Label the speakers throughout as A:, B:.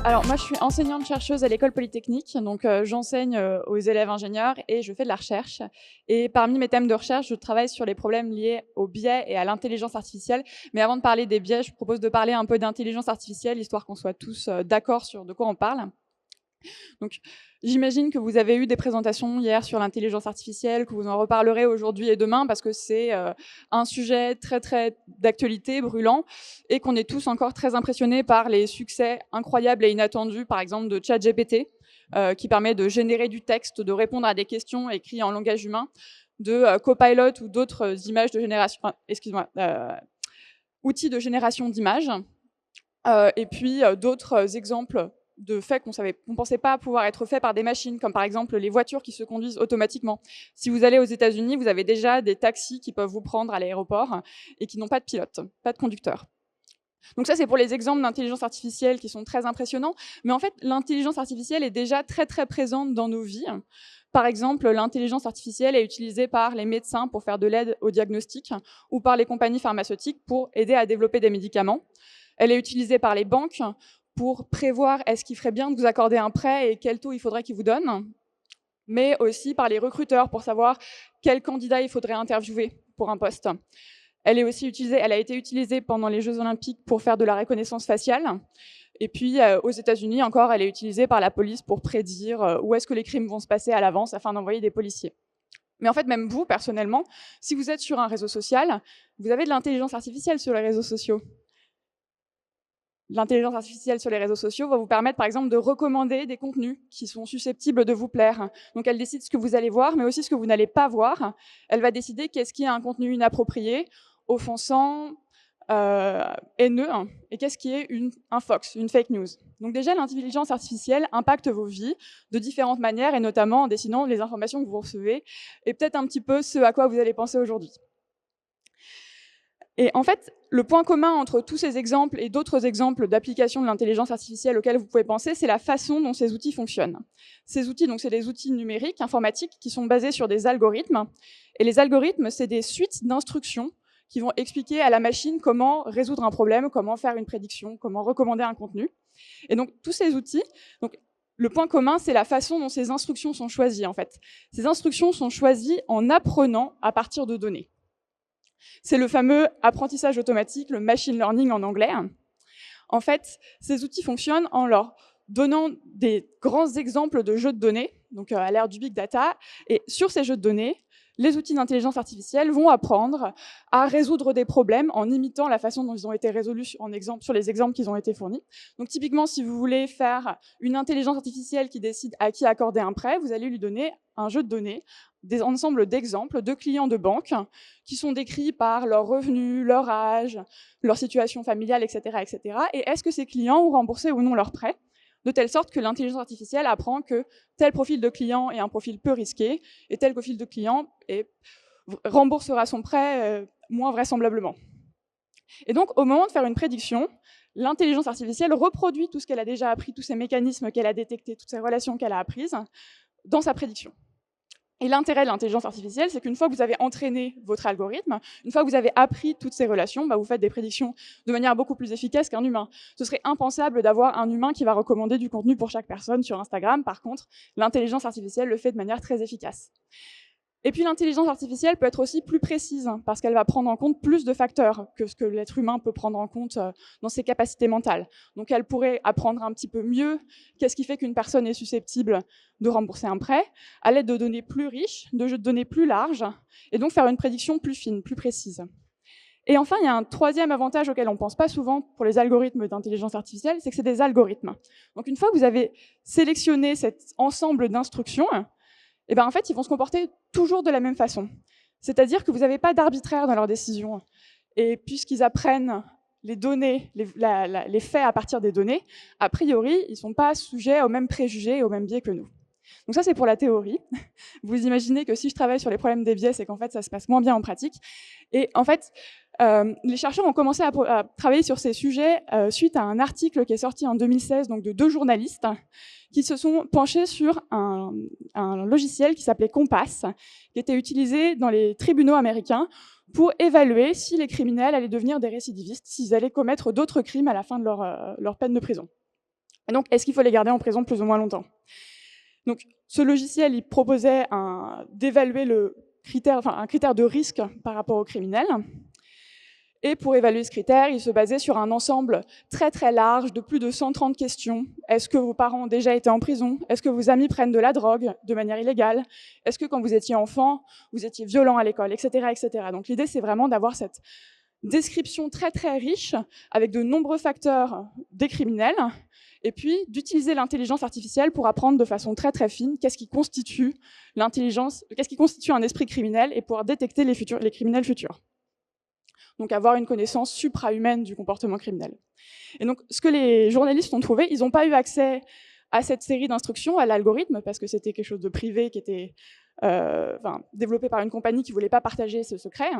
A: Alors moi, je suis enseignante-chercheuse à l'École Polytechnique, donc j'enseigne aux élèves ingénieurs et je fais de la recherche. Et parmi mes thèmes de recherche, je travaille sur les problèmes liés aux biais et à l'intelligence artificielle. Mais avant de parler des biais, je propose de parler un peu d'intelligence artificielle, histoire qu'on soit tous d'accord sur de quoi on parle. Donc, j'imagine que vous avez eu des présentations hier sur l'intelligence artificielle, que vous en reparlerez aujourd'hui et demain, parce que c'est un sujet très, très d'actualité, brûlant, et qu'on est tous encore très impressionnés par les succès incroyables et inattendus, par exemple de ChatGPT, qui permet de générer du texte, de répondre à des questions écrites en langage humain, de Copilot ou d'autres images de génération, outils de génération d'images, et puis d'autres exemples de faits qu'on ne pensait pas pouvoir être faits par des machines, comme par exemple les voitures qui se conduisent automatiquement. Si vous allez aux États-Unis, vous avez déjà des taxis qui peuvent vous prendre à l'aéroport et qui n'ont pas de pilote, pas de conducteur. Donc ça, c'est pour les exemples d'intelligence artificielle qui sont très impressionnants. Mais en fait, l'intelligence artificielle est déjà très, très présente dans nos vies. Par exemple, l'intelligence artificielle est utilisée par les médecins pour faire de l'aide au diagnostic ou par les compagnies pharmaceutiques pour aider à développer des médicaments. Elle est utilisée par les banques pour prévoir est-ce qu'il ferait bien de vous accorder un prêt et quel taux il faudrait qu'il vous donne, mais aussi par les recruteurs pour savoir quel candidat il faudrait interviewer pour un poste. Elle a été utilisée pendant les Jeux Olympiques pour faire de la reconnaissance faciale. Et puis, aux États-Unis, encore, elle est utilisée par la police pour prédire où est-ce que les crimes vont se passer à l'avance afin d'envoyer des policiers. Mais en fait, même vous, personnellement, si vous êtes sur un réseau social, vous avez de l'intelligence artificielle sur les réseaux sociaux. L'intelligence artificielle sur les réseaux sociaux va vous permettre, par exemple, de recommander des contenus qui sont susceptibles de vous plaire. Donc, elle décide ce que vous allez voir, mais aussi ce que vous n'allez pas voir. Elle va décider qu'est-ce qui est un contenu inapproprié, offensant, haineux, et qu'est-ce qui est un fox, une fake news. Donc déjà, l'intelligence artificielle impacte vos vies de différentes manières, et notamment en dessinant les informations que vous recevez, et peut-être un petit peu ce à quoi vous allez penser aujourd'hui. Et en fait, le point commun entre tous ces exemples et d'autres exemples d'application de l'intelligence artificielle auxquels vous pouvez penser, c'est la façon dont ces outils fonctionnent. Ces outils, donc, c'est des outils numériques, informatiques, qui sont basés sur des algorithmes. Et les algorithmes, c'est des suites d'instructions qui vont expliquer à la machine comment résoudre un problème, comment faire une prédiction, comment recommander un contenu. Et donc, tous ces outils, donc, le point commun, c'est la façon dont ces instructions sont choisies, en fait. Ces instructions sont choisies en apprenant à partir de données. C'est le fameux apprentissage automatique, le machine learning en anglais. En fait, ces outils fonctionnent en leur donnant des grands exemples de jeux de données, donc à l'ère du big data, et sur ces jeux de données, les outils d'intelligence artificielle vont apprendre à résoudre des problèmes en imitant la façon dont ils ont été résolus sur les exemples qu'ils ont été fournis. Donc typiquement, si vous voulez faire une intelligence artificielle qui décide à qui accorder un prêt, vous allez lui donner un jeu de données, des ensembles d'exemples de clients de banque qui sont décrits par leurs revenus, leur âge, leur situation familiale, etc., etc. Et est-ce que ces clients ont remboursé ou non leur prêt, de telle sorte que l'intelligence artificielle apprend que tel profil de client est un profil peu risqué et tel profil de client remboursera son prêt moins vraisemblablement. Et donc, au moment de faire une prédiction, l'intelligence artificielle reproduit tout ce qu'elle a déjà appris, tous ces mécanismes qu'elle a détectés, toutes ces relations qu'elle a apprises dans sa prédiction. Et l'intérêt de l'intelligence artificielle, c'est qu'une fois que vous avez entraîné votre algorithme, une fois que vous avez appris toutes ces relations, vous faites des prédictions de manière beaucoup plus efficace qu'un humain. Ce serait impensable d'avoir un humain qui va recommander du contenu pour chaque personne sur Instagram. Par contre, l'intelligence artificielle le fait de manière très efficace. Et puis l'intelligence artificielle peut être aussi plus précise, parce qu'elle va prendre en compte plus de facteurs que ce que l'être humain peut prendre en compte dans ses capacités mentales. Donc elle pourrait apprendre un petit peu mieux qu'est-ce qui fait qu'une personne est susceptible de rembourser un prêt, à l'aide de données plus riches, de jeux de données plus larges, et donc faire une prédiction plus fine, plus précise. Et enfin, il y a un troisième avantage auquel on ne pense pas souvent pour les algorithmes d'intelligence artificielle, c'est que c'est des algorithmes. Donc une fois que vous avez sélectionné cet ensemble d'instructions, en fait, ils vont se comporter toujours de la même façon. C'est-à-dire que vous n'avez pas d'arbitraire dans leurs décisions. Et puisqu'ils apprennent les données, les faits à partir des données, a priori, ils ne sont pas sujets aux mêmes préjugés et aux mêmes biais que nous. Donc ça, c'est pour la théorie. Vous imaginez que si je travaille sur les problèmes des biais, c'est qu'en fait, ça se passe moins bien en pratique. Et en fait, les chercheurs ont commencé à travailler sur ces sujets suite à un article qui est sorti en 2016, donc de 2 journalistes qui se sont penchés sur un logiciel qui s'appelait Compass, qui était utilisé dans les tribunaux américains pour évaluer si les criminels allaient devenir des récidivistes, s'ils allaient commettre d'autres crimes à la fin de leur peine de prison. Et donc, est-ce qu'il faut les garder en prison plus ou moins longtemps? Donc, ce logiciel, il proposait d'évaluer un critère de risque par rapport aux criminels. Et pour évaluer ce critère, il se basait sur un ensemble très très large de plus de 130 questions. Est-ce que vos parents ont déjà été en prison? Est-ce que vos amis prennent de la drogue de manière illégale? Est-ce que quand vous étiez enfant, vous étiez violent à l'école, etc., etc. Donc l'idée, c'est vraiment d'avoir cette description très très riche avec de nombreux facteurs des criminels, et puis d'utiliser l'intelligence artificielle pour apprendre de façon très très fine qu'est-ce qui constitue l'intelligence, qu'est-ce qui constitue un esprit criminel, et pouvoir détecter les criminels futurs. Donc avoir une connaissance supra-humaine du comportement criminel. Et donc ce que les journalistes ont trouvé, ils n'ont pas eu accès à cette série d'instructions, à l'algorithme, parce que c'était quelque chose de privé qui était développé par une compagnie qui ne voulait pas partager ce secret,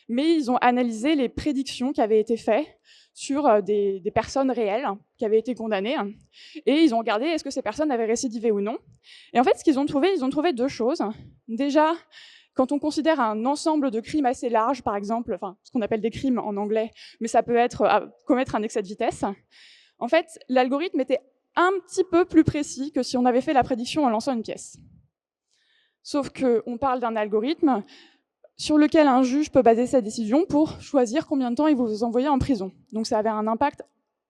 A: mais ils ont analysé les prédictions qui avaient été faites sur des personnes réelles qui avaient été condamnées, et ils ont regardé est-ce que ces personnes avaient récidivé ou non. Et en fait, ce qu'ils ont trouvé, ils ont trouvé deux choses. Déjà, quand on considère un ensemble de crimes assez large, par exemple, ce qu'on appelle des crimes en anglais, mais ça peut être commettre un excès de vitesse, en fait, l'algorithme était un petit peu plus précis que si on avait fait la prédiction en lançant une pièce. Sauf qu'on parle d'un algorithme sur lequel un juge peut baser sa décision pour choisir combien de temps il va vous envoyer en prison. Donc ça avait un impact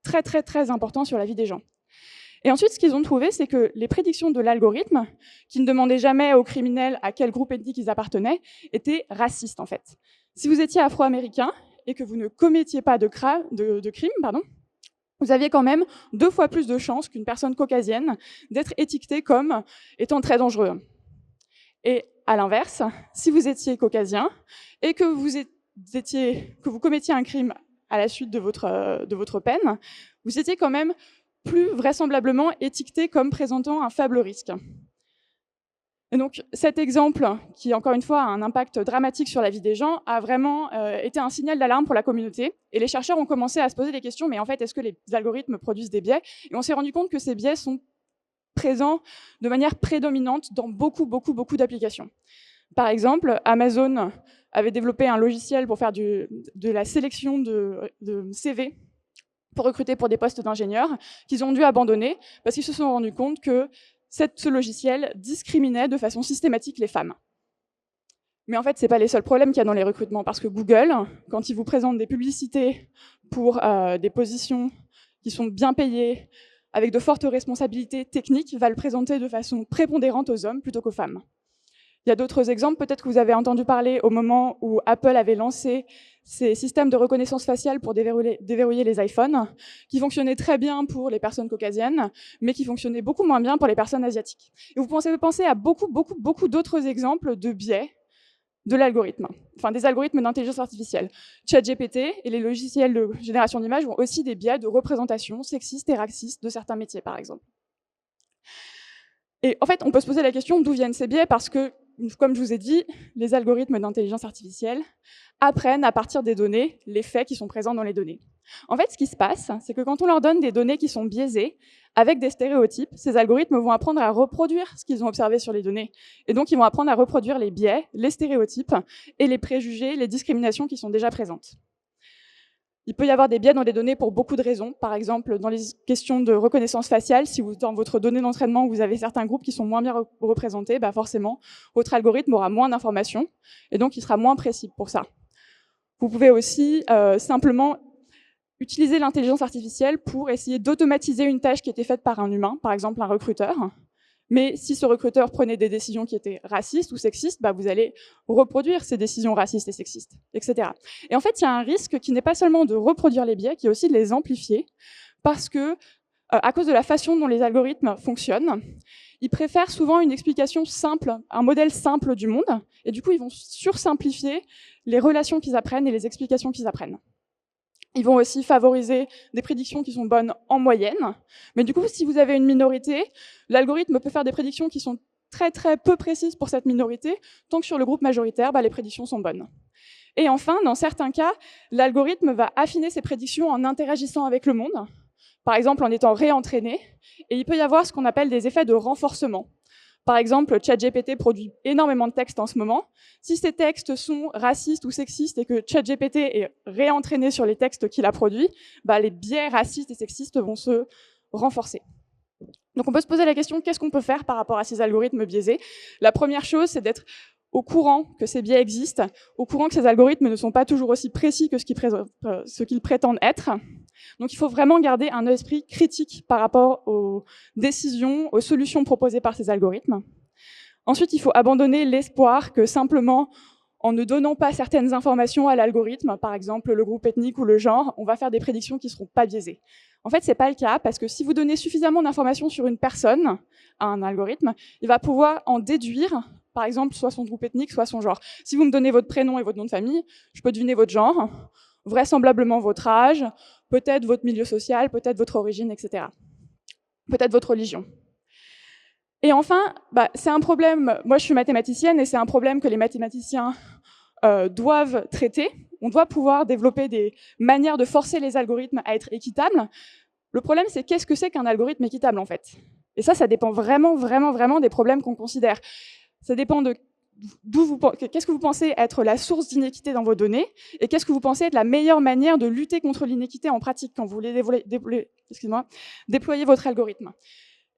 A: très très très important sur la vie des gens. Et ensuite, ce qu'ils ont trouvé, c'est que les prédictions de l'algorithme, qui ne demandaient jamais aux criminels à quel groupe ethnique ils appartenaient, étaient racistes en fait. Si vous étiez afro-américain et que vous ne commettiez pas de crime, vous aviez quand même 2 fois plus de chances qu'une personne caucasienne d'être étiquetée comme étant très dangereux. Et à l'inverse, si vous étiez caucasien et que vous commettiez un crime à la suite de votre peine, vous étiez quand même plus vraisemblablement étiqueté comme présentant un faible risque. Et donc cet exemple, qui encore une fois a un impact dramatique sur la vie des gens, a vraiment été un signal d'alarme pour la communauté. Et les chercheurs ont commencé à se poser des questions, mais en fait, est-ce que les algorithmes produisent des biais? Et on s'est rendu compte que ces biais sont présents de manière prédominante dans beaucoup d'applications. Par exemple, Amazon avait développé un logiciel pour faire de la sélection de CV pour recruter pour des postes d'ingénieurs, qu'ils ont dû abandonner parce qu'ils se sont rendus compte que ce logiciel discriminait de façon systématique les femmes. Mais en fait, ce n'est pas les seuls problèmes qu'il y a dans les recrutements, parce que Google, quand il vous présente des publicités pour des positions qui sont bien payées, avec de fortes responsabilités techniques, va le présenter de façon prépondérante aux hommes plutôt qu'aux femmes. Il y a d'autres exemples, peut-être que vous avez entendu parler au moment où Apple avait lancé ces systèmes de reconnaissance faciale pour déverrouiller les iPhones, qui fonctionnaient très bien pour les personnes caucasiennes, mais qui fonctionnaient beaucoup moins bien pour les personnes asiatiques. Et vous pouvez penser à beaucoup d'autres exemples de biais de l'algorithme, enfin des algorithmes d'intelligence artificielle. ChatGPT et les logiciels de génération d'images ont aussi des biais de représentation sexiste et raciste de certains métiers, par exemple. Et en fait, on peut se poser la question d'où viennent ces biais, parce que, comme je vous ai dit, les algorithmes d'intelligence artificielle apprennent à partir des données les faits qui sont présents dans les données. En fait, ce qui se passe, c'est que quand on leur donne des données qui sont biaisées, avec des stéréotypes, ces algorithmes vont apprendre à reproduire ce qu'ils ont observé sur les données. Et donc, ils vont apprendre à reproduire les biais, les stéréotypes et les préjugés, les discriminations qui sont déjà présentes. Il peut y avoir des biais dans les données pour beaucoup de raisons. Par exemple, dans les questions de reconnaissance faciale, si dans votre donnée d'entraînement, vous avez certains groupes qui sont moins bien représentés, forcément, votre algorithme aura moins d'informations, et donc il sera moins précis pour ça. Vous pouvez aussi simplement utiliser l'intelligence artificielle pour essayer d'automatiser une tâche qui était faite par un humain, par exemple un recruteur. Mais si ce recruteur prenait des décisions qui étaient racistes ou sexistes, vous allez reproduire ces décisions racistes et sexistes, etc. Et en fait, il y a un risque qui n'est pas seulement de reproduire les biais, qui est aussi de les amplifier, parce que, à cause de la façon dont les algorithmes fonctionnent, ils préfèrent souvent une explication simple, un modèle simple du monde, et du coup, ils vont sursimplifier les relations qu'ils apprennent et les explications qu'ils apprennent. Ils vont aussi favoriser des prédictions qui sont bonnes en moyenne. Mais du coup, si vous avez une minorité, l'algorithme peut faire des prédictions qui sont très très peu précises pour cette minorité, tant que sur le groupe majoritaire, les prédictions sont bonnes. Et enfin, dans certains cas, l'algorithme va affiner ses prédictions en interagissant avec le monde, par exemple en étant réentraîné, et il peut y avoir ce qu'on appelle des effets de renforcement. Par exemple, ChatGPT produit énormément de textes en ce moment. Si ces textes sont racistes ou sexistes et que ChatGPT est réentraîné sur les textes qu'il a produits, les biais racistes et sexistes vont se renforcer. Donc on peut se poser la question, qu'est-ce qu'on peut faire par rapport à ces algorithmes biaisés? La première chose, c'est d'être au courant que ces biais existent, au courant que ces algorithmes ne sont pas toujours aussi précis que ce qu'ils prétendent être. Donc il faut vraiment garder un esprit critique par rapport aux décisions, aux solutions proposées par ces algorithmes. Ensuite, il faut abandonner l'espoir que simplement en ne donnant pas certaines informations à l'algorithme, par exemple le groupe ethnique ou le genre, on va faire des prédictions qui ne seront pas biaisées. En fait, ce n'est pas le cas, parce que si vous donnez suffisamment d'informations sur une personne à un algorithme, il va pouvoir en déduire, par exemple, soit son groupe ethnique, soit son genre. Si vous me donnez votre prénom et votre nom de famille, je peux deviner votre genre, vraisemblablement votre âge, peut-être votre milieu social, peut-être votre origine, etc. Peut-être votre religion. Et enfin, c'est un problème, moi je suis mathématicienne, et c'est un problème que les mathématiciens doivent traiter. On doit pouvoir développer des manières de forcer les algorithmes à être équitables. Le problème, c'est qu'est-ce que c'est qu'un algorithme équitable, en fait? Et ça dépend vraiment, vraiment, vraiment des problèmes qu'on considère. Ça dépend de qu'est-ce que vous pensez être la source d'inéquité dans vos données, et qu'est-ce que vous pensez être la meilleure manière de lutter contre l'inéquité en pratique quand vous voulez déployer votre algorithme.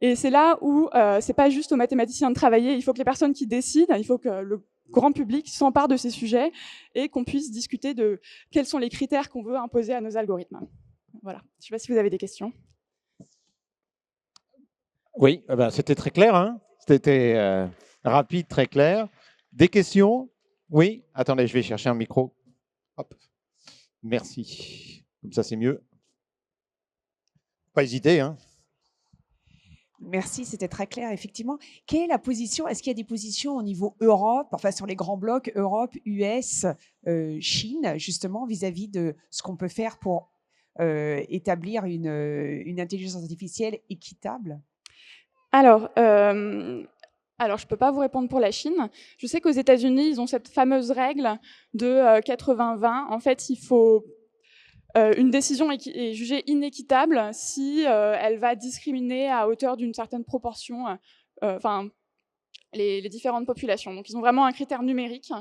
A: Et c'est là où c'est pas juste aux mathématiciens de travailler, il faut que les personnes qui décident, il faut que le grand public s'empare de ces sujets et qu'on puisse discuter de quels sont les critères qu'on veut imposer à nos algorithmes. Voilà, je ne sais pas si vous avez des questions.
B: Oui, c'était très clair, hein, c'était rapide, très clair. Des questions? Oui, attendez, je vais chercher un micro. Hop. Merci, comme ça c'est mieux. Pas hésiter, hein.
C: Merci, c'était très clair, effectivement. Quelle est la position? Est-ce qu'il y a des positions au niveau Europe, enfin sur les grands blocs, Europe, US, Chine, justement, vis-à-vis de ce qu'on peut faire pour établir une intelligence artificielle équitable?
A: Alors, je ne peux pas vous répondre pour la Chine. Je sais qu'aux États-Unis, ils ont cette fameuse règle de 80-20. En fait, il faut une décision est jugée inéquitable si elle va discriminer à hauteur d'une certaine proportion les différentes populations. Donc ils ont vraiment un critère numérique,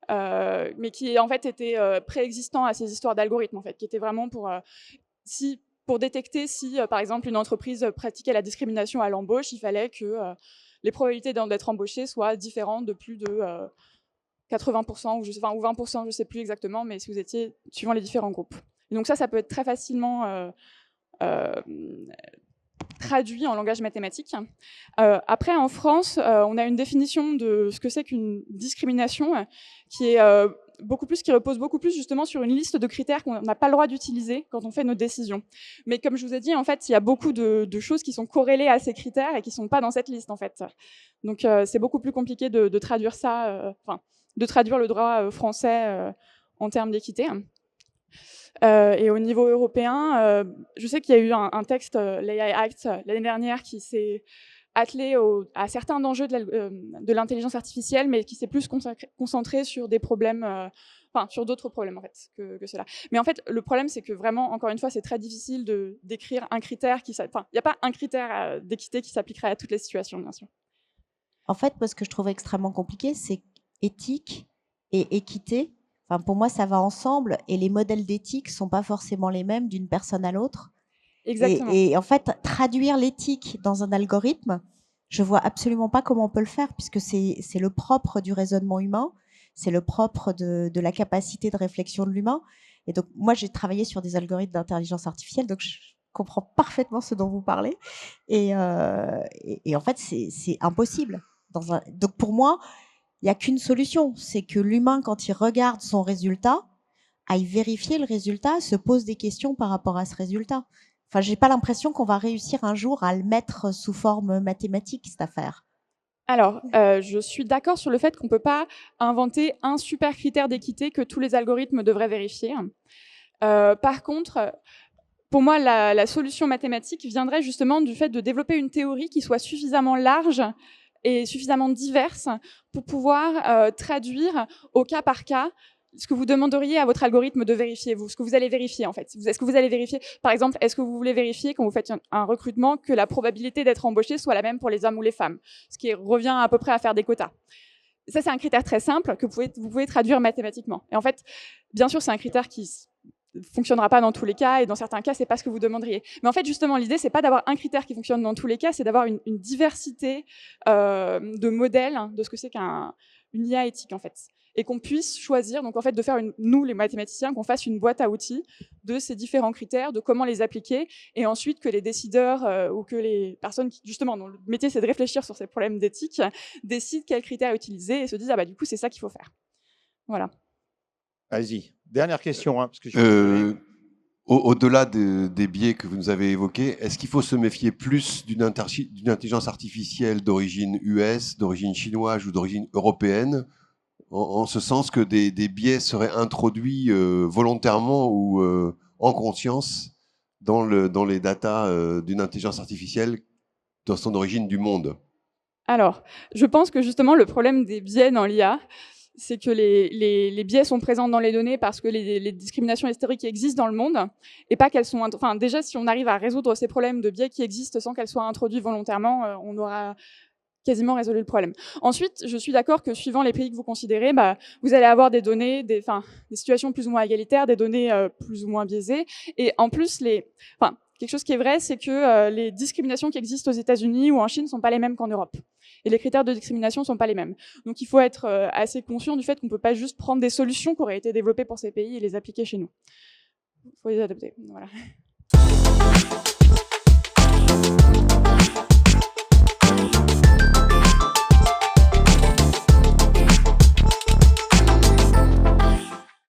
A: mais qui en fait était préexistant à ces histoires d'algorithmes, en fait, qui était vraiment pour détecter si, par exemple, une entreprise pratiquait la discrimination à l'embauche, il fallait que les probabilités d'être embauché soient différentes de plus de 80% ou 20%, je ne sais plus exactement, mais si vous étiez suivant les différents groupes. Et donc ça peut être très facilement traduit en langage mathématique. Après, en France, on a une définition de ce que c'est qu'une discrimination qui repose beaucoup plus justement sur une liste de critères qu'on n'a pas le droit d'utiliser quand on fait nos décisions. Mais comme je vous ai dit, en fait, il y a beaucoup de choses qui sont corrélées à ces critères et qui ne sont pas dans cette liste, en fait. Donc c'est beaucoup plus compliqué de traduire ça, de traduire le droit français en termes d'équité. Et au niveau européen, je sais qu'il y a eu un texte, l'AI Act, l'année dernière, qui s'est attelé à certains enjeux de l'intelligence artificielle, mais qui s'est plus concentré sur des problèmes, sur d'autres problèmes en fait que cela. Mais en fait, le problème, c'est que vraiment, encore une fois, c'est très difficile de d'écrire un critère il n'y a pas un critère d'équité qui s'appliquerait à toutes les situations, bien sûr.
D: En fait, moi, ce que je trouve extrêmement compliqué, c'est éthique et équité. Enfin, pour moi, ça va ensemble et les modèles d'éthique ne sont pas forcément les mêmes d'une personne à l'autre.
A: Exactement.
D: Et en fait, traduire l'éthique dans un algorithme, je ne vois absolument pas comment on peut le faire, puisque c'est le propre du raisonnement humain, c'est le propre de la capacité de réflexion de l'humain. Et donc, moi, j'ai travaillé sur des algorithmes d'intelligence artificielle, donc je comprends parfaitement ce dont vous parlez. Et en fait, c'est impossible. Donc, pour moi, il n'y a qu'une solution, c'est que l'humain, quand il regarde son résultat, aille vérifier le résultat, se pose des questions par rapport à ce résultat. Enfin, j'ai pas l'impression qu'on va réussir un jour à le mettre sous forme mathématique, cette affaire.
A: Alors, je suis d'accord sur le fait qu'on ne peut pas inventer un super critère d'équité que tous les algorithmes devraient vérifier. Par contre, pour moi, la solution mathématique viendrait justement du fait de développer une théorie qui soit suffisamment large et suffisamment diverse pour pouvoir traduire au cas par cas ce que vous demanderiez à votre algorithme de vérifier, ce que vous allez vérifier en fait. Est-ce que vous allez vérifier, par exemple, est-ce que vous voulez vérifier quand vous faites un recrutement que la probabilité d'être embauché soit la même pour les hommes ou les femmes, ce qui revient à peu près à faire des quotas. Ça, c'est un critère très simple que vous pouvez traduire mathématiquement. Et en fait, bien sûr, c'est un critère qui fonctionnera pas dans tous les cas, et dans certains cas, c'est pas ce que vous demanderiez. Mais en fait, justement, l'idée, c'est pas d'avoir un critère qui fonctionne dans tous les cas, c'est d'avoir une diversité de modèles de ce que c'est qu'une IA éthique, en fait. Et qu'on puisse choisir, donc en fait, de faire, nous, les mathématiciens, qu'on fasse une boîte à outils de ces différents critères, de comment les appliquer, et ensuite que les décideurs ou que les personnes qui, justement, dont le métier, c'est de réfléchir sur ces problèmes d'éthique, décident quels critères utiliser et se disent, ah bah du coup, c'est ça qu'il faut faire. Voilà.
B: Allez-y. Dernière question. Hein, parce que
E: au-delà des biais que vous nous avez évoqués, est-ce qu'il faut se méfier plus d'une intelligence artificielle d'origine US, d'origine chinoise ou d'origine européenne, en ce sens que des biais seraient introduits volontairement ou en conscience dans les datas d'une intelligence artificielle dans son origine du monde?
A: Alors, je pense que justement, le problème des biais dans l'IA, c'est que les biais sont présents dans les données parce que les discriminations historiques existent dans le monde, et pas qu'elles sont... Enfin, déjà, si on arrive à résoudre ces problèmes de biais qui existent sans qu'elles soient introduits volontairement, on aura quasiment résolu le problème. Ensuite, je suis d'accord que suivant les pays que vous considérez, vous allez avoir des données, des situations plus ou moins égalitaires, des données plus ou moins biaisées. Et en plus, quelque chose qui est vrai, c'est que les discriminations qui existent aux États-Unis ou en Chine ne sont pas les mêmes qu'en Europe. Et les critères de discrimination ne sont pas les mêmes. Donc il faut être assez conscient du fait qu'on ne peut pas juste prendre des solutions qui auraient été développées pour ces pays et les appliquer chez nous. Il faut les adopter. Voilà.